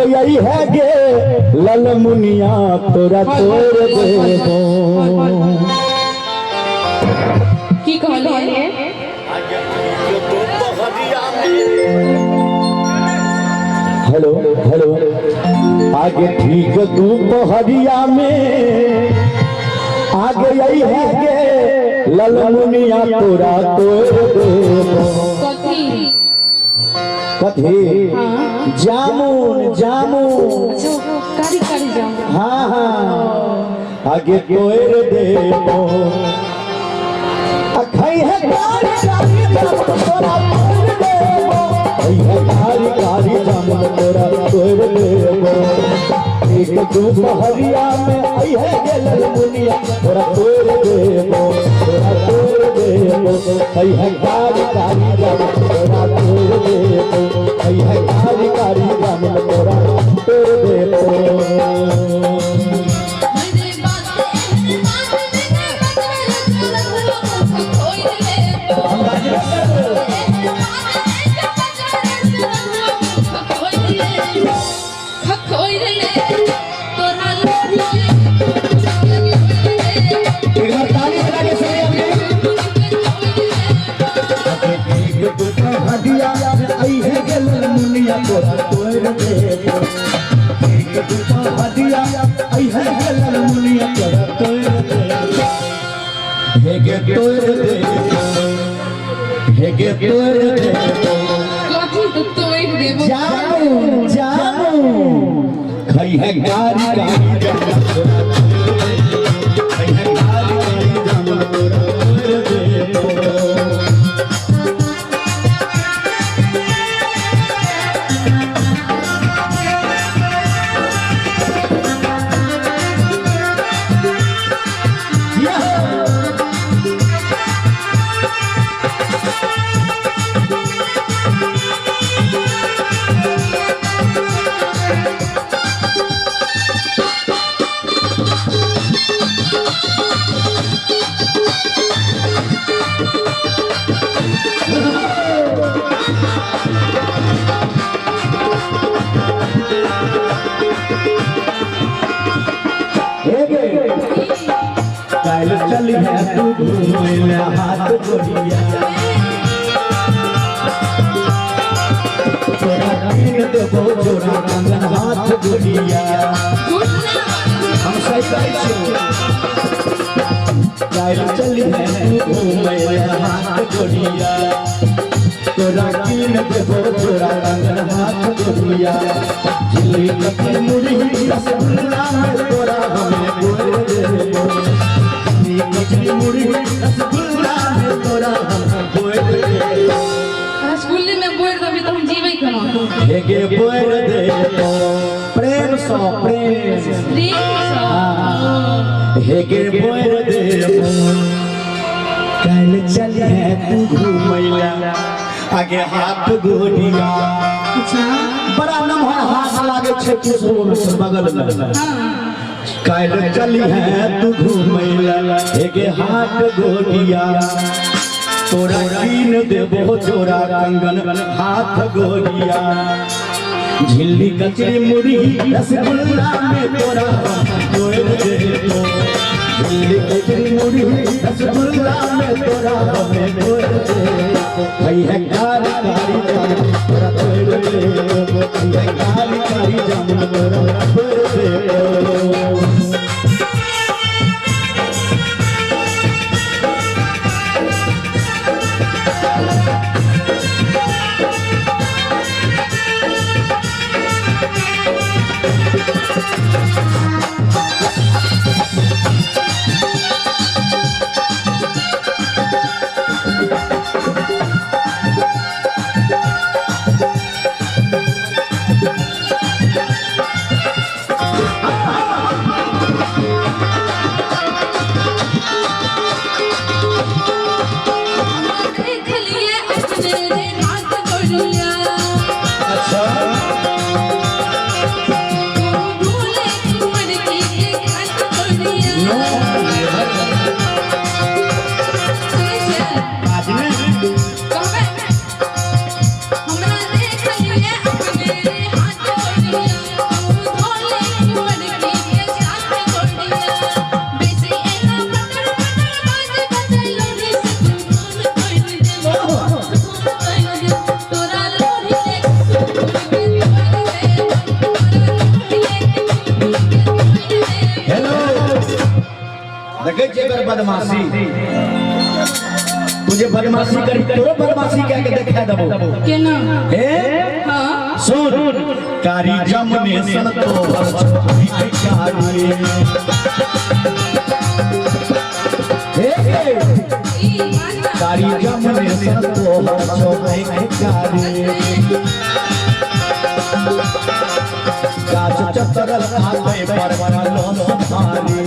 यही है गे लल मुनिया तोरा तोड़ देबो। की कहलिए हेलो हेलो आगे ठीक दोपहरिया में आगे यही है गे लल मुनिया तोरा तोड़ देबो। कथी कथी जामुन जामुन कारी कारी जामुन हाँ हाँ आगे तोड़ देबो। अखई है कारी कारी जामुन तोरा तोड़ देबो। अखई है कारी कारी जामुन तोरा तोड़ देबो। एक दोपहरिया में आई है गे लल मुनिया तोरा तोड़ देबो तोरा तोड़ देबो। आई है कारी कारी जामुन तोरा तोड़ देबो। आई है कारी कारी जामुन तोरा तोड़ देबो। जामुन जामुन खई है कारी कारी जामुन खई है कारी कारी जामुन तोरा तोड़ देबो। काल चली है तू घूमे हाथ जोड़िया तोरा कीन देबो जोड़ा कंगन हाथ जोड़िया। हम सही कहै छी काल चली है तू घूमे हाथ जोड़िया तोरा कीन देबो जोड़ा कंगन हाथ जोड़िया। झिल्ली कथी मुड़ी रसगुल्ला में तोरा हमें बोल देबो। रसगुल्ले में बोल दबी तो हम जीवे केना हेगे बोल देबो प्रेम सो प्रेम हेगे बोल देबो। काल चली है तू घूमैला आगे हाथ गोरिया बड़ा नमहर हाथ लागे छे किशोर से बगल में। काल चली है तू घूमैला हेगे हाथ गोरिया तोरा कीन देबो जोड़ा कंगन हाथ गोरिया। झिल्ली कचरी मुड़ी रसगुल्ला में तोरा तोड़ देबो। झिल्ली कचरी मुड़ी रसगुल्ला में तोरा हमें तोड़ देबो। भई है कारी कारी जामुन तोरा तोड़ देबो। भई है कारी कारी जामुन तोरा तोड़ देबो। बदमाशी तुझे बदमाशी करी तोरो बदमाशी क्या के देखा दबो केना ए हाँ सुन कारी जमने सन तो कारी कारी जमने सन तो कारी गाछ चतरल हाथे पर लोन धारी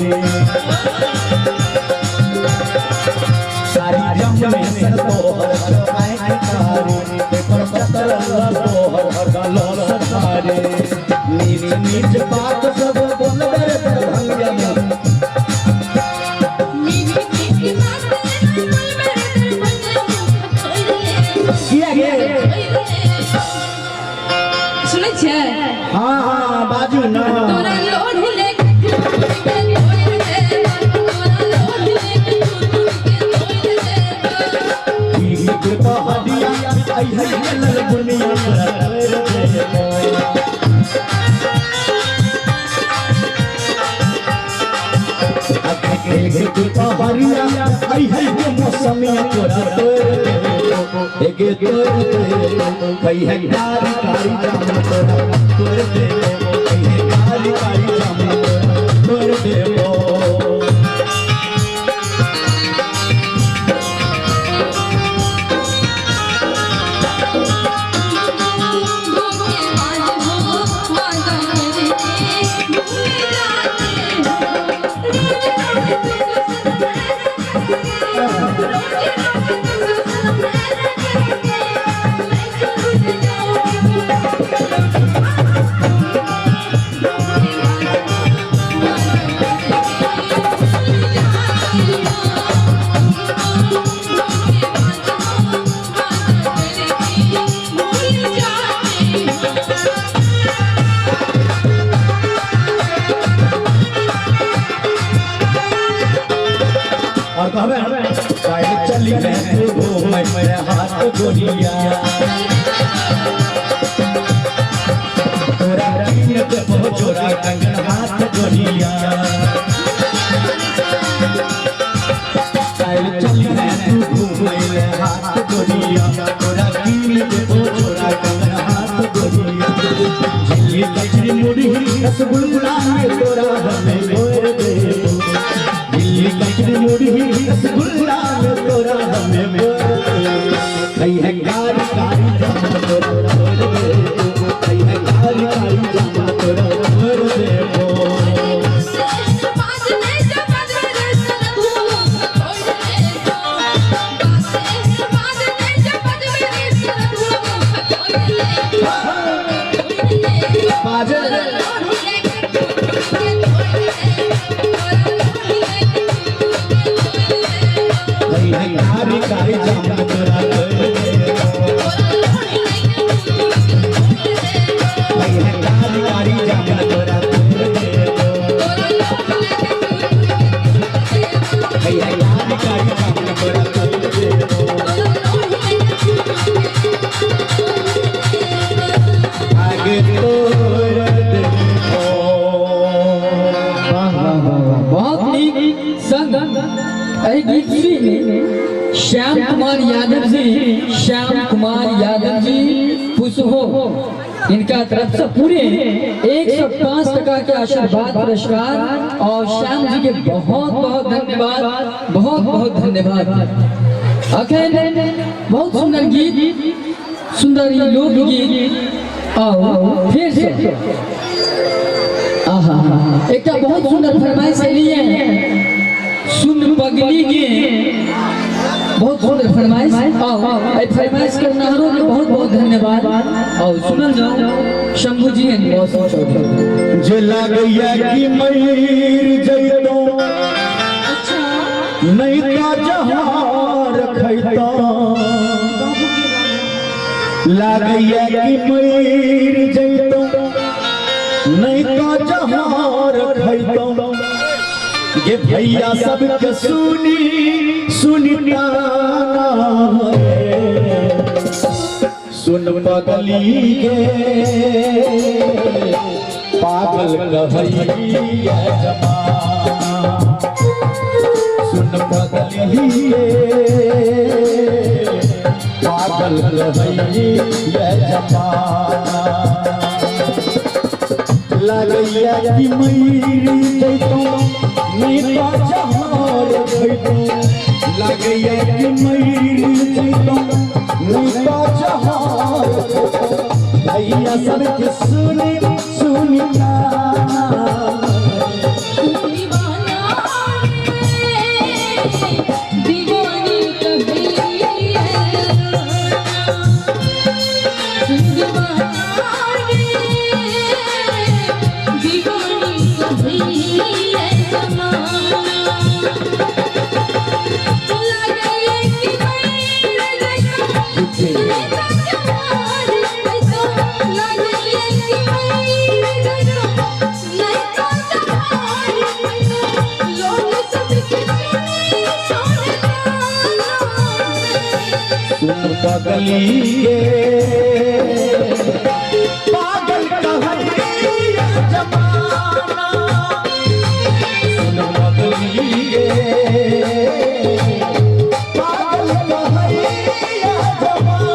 कारी जमने सन तो कारी पर चतरल लोन धारी नीच नीच बात सब बोलबे भंगिया में सुनै छै हाँ हाँ बाजू ना तोरा लोढ़ लेके तो हदिया आई है लल बुनिया तो हरिया आई है मौसमिया तोरा एगे तोर कई है कारी कारी जाम तोरा तोर दे कई है कारी कारी जाम तोर दे और कहबे काहे चली मैं तू मैं हाथ गोलिया तोरा कीन के पहुंचोरा कंगन हाथ गोलिया काहे चली मैं तू मैं हाथ गोलिया तोरा कीन के पहुंचोरा कंगन हाथ गोलिया झिल्ली कचरी मुड़ी रसगुल्ला में तोरा हमें गोर दे दिल्ली कचरी मुड़ी रसगुल्ला में तोरा हमें कई है कारी कारी जाम तोरा कई है कारी कारी जाम तोरा कारी कारी जाम तोरा कारी कारी जाम तोरा कारी कारी जाम तोरा आगे तोर देखो बहुत नीक संग एहि गीत में श्याम कुमार यादव जी पुसहो इनका तरफ से पूरे 105 टका के आशीर्वाद पुरस्कार और श्याम जी के बहुत बहुत धन्यवाद अखिल बहुत सुंदर गीत सुंदर लोकगीत और फिर से एक बहुत सुंदर फरमाइश है सुन पगली के बहुत सुंदर फरमाइश और फरमाइश करना के बहुत बहुत धन्यवाद और सुनल जाओ शंभू जी जे लागैया कि मयूर जइतो नहीं का जहार खैतो लागैया कि मयूर जइतो नहीं का जहार खैतो ये भैया सबके सुनी सुन पगली के पागल कहैया जमाना सुन पगली पागल रही ये जमाना लगैया कि मेरी जैतो नहीं तो जहार भैतो लगैया कि मेरी जैतो नहीं तो जहार भैया सबके सुनी सुनी पगली पागल कहैया जमाना सुन पगली पागल कहैया जमाना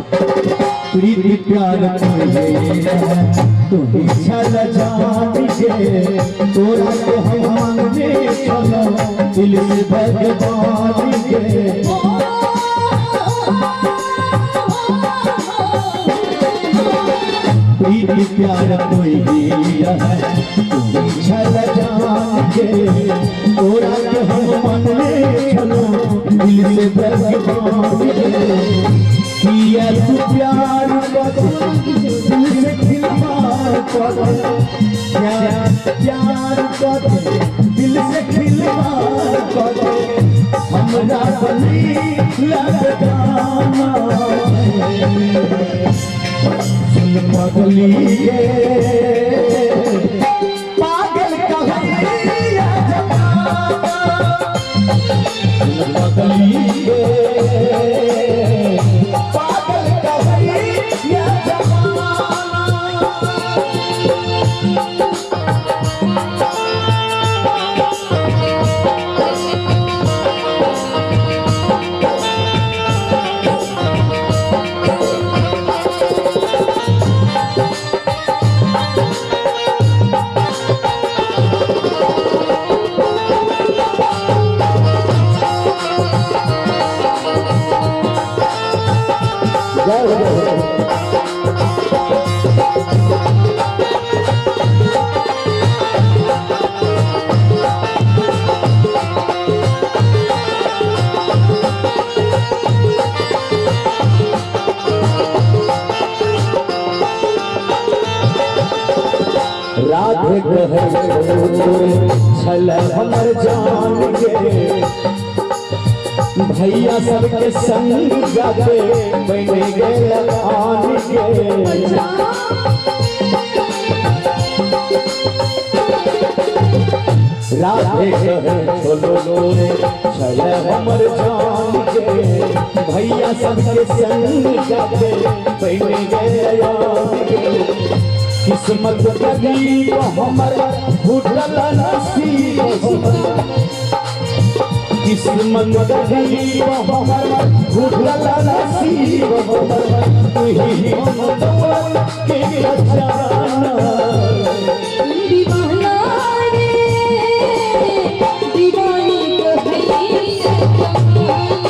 प्रीति प्यार तुम्हें छल जान के तोरा के हम मांगे चलो दिल से भगवान के प्रीति प्यार तुम्हें छल जान के तोरा के हम मांगे चलो दिल से भगवान के किया तू प्यार दिल से खिलवाड़ प्यार दिल से खिलवाड़ हमरा बनी लगाना सुन पगली पागल कहैया जमाना सुन पगली पागल कहैया जमाना राधे कहे छल हमर जान के भैया सबके संग गाते बन गेल आन के राधे कहे छल हमर जान के भैया सबके संग गाते बन गेल आन के किस्मत करीब हमारा फूटल नसीब किस्मत करीब हमारा फूटल नसीब तू ही के जाना दीवाना रे दीवानी कहैया जमाना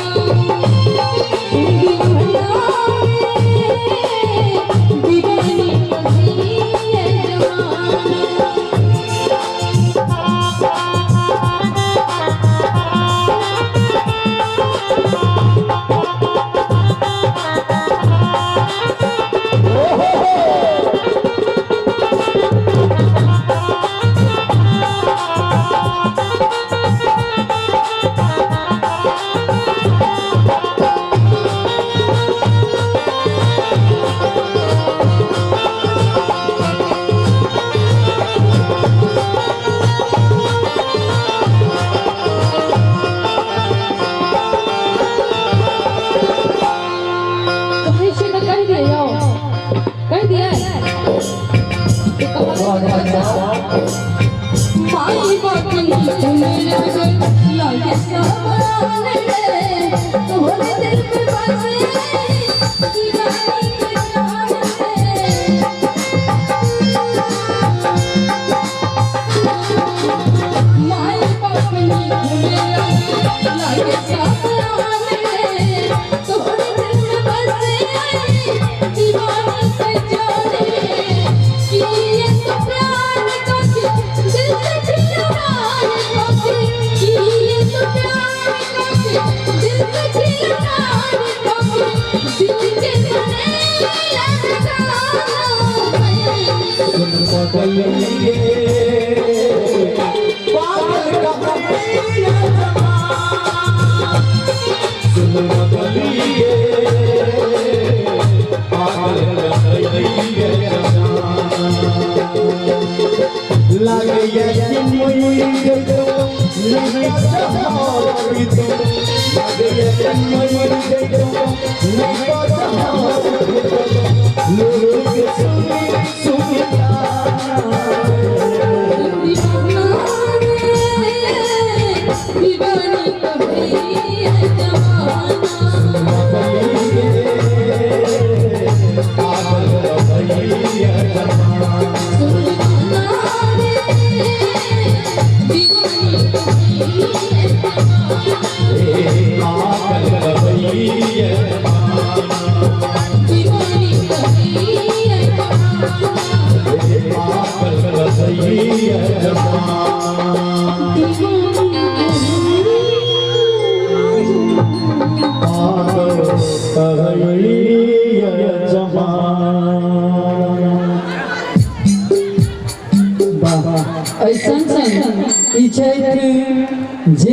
माई बापनी तुम्हें लागे सामान रे तोहरे दिल में बसे दीवानी के जान रे माई बापनी तुम्हें लागे सामान रे तोहरे दिल में बसे दीवानी के जान रे कि ये तो प्यार का दिल से खिलौना है कि ये तो प्यार का दिल से खिलौना है दिल के सने लगता दीवानी कभी है ऐसा जे